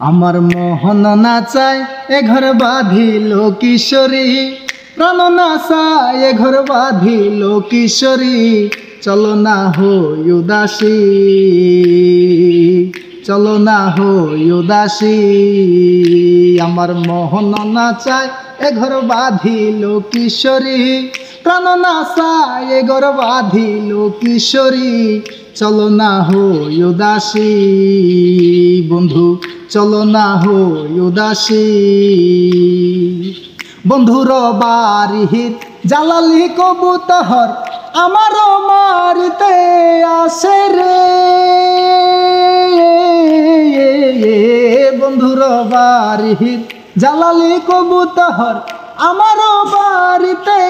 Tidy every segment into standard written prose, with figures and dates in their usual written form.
আমার মোহন নাচায় এ ঘর বাঁধিল কিশোরী, প্রাণ নাচায় এ ঘর বাঁধিল কিশোরী। চলো না হই উদাসী, চলো না হই উদাসী। আমার মোহন নাচায় এ ঘর বাঁধিল কিশোরী, প্রাণ নাচায় এ ঘর বাঁধিল কিশোরী। চলো না হই উদাসী বন্ধু, চলো না হই উদাসী। বন্ধুর বাড়ির জালালি কবুতর আমার মারিতে আসে রে, বন্ধুর বাড়ির জালালি কবুতর আমার বাড়িতে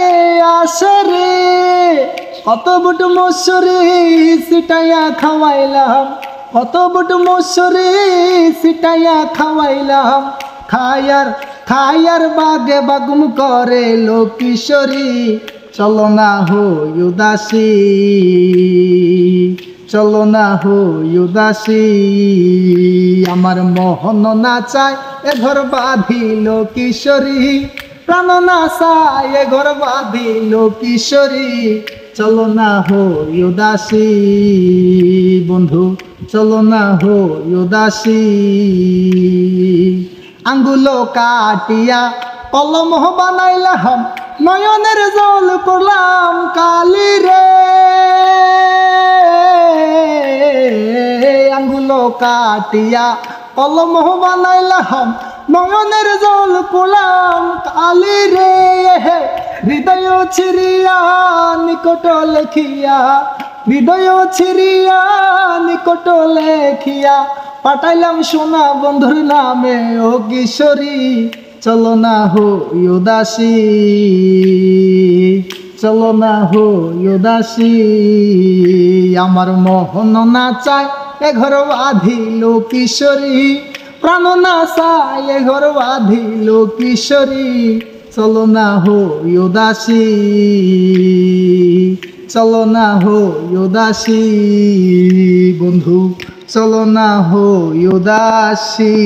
আসে রে। কত বুট মসুরি সিটাইয়া খাওয়াইলাম, কত বুট মসুরি সিটাইয়া খাওয়াইলাম। খায়ার বাগে বাগুম করে লো কিশোরী। চলো না হই উদাসী, চলো না হই উদাসী। আমার মোহন নাচায় এ ঘর বাঁধিল কিশোরী, প্রাণ নাচায় এ ঘর বাঁধিল কিশোরী। চলো না হই উদাসী বন্ধু, চলো না হই উদাসী। আঙ্গুলো কাটিয়া কলম বানাইলাম, নয়নের জল করলাম কালি রে। আঙ্গুলো কাটিয়া কলম বানাইলাম, নয়নের জল করলাম কালি রে। হৃদয় ছিড়িয়া নিকট লেখিয়া, হৃদয় ছিড়িয়া নিকট লেখিয়া পাঠাইলাম সোনা বন্ধুর নামে ও কিশোরী। চলো না হই উদাসী, চলো না হই উদাসী। আমার মোহন নাচায় এ ঘর বাঁধিল কিশোরী, প্রাণ নাচায় এ ঘর বাঁধিল কিশোরী। চলো না হই উদাসী, চলো না হই উদাসী বন্ধু, চলো না হই উদাসী।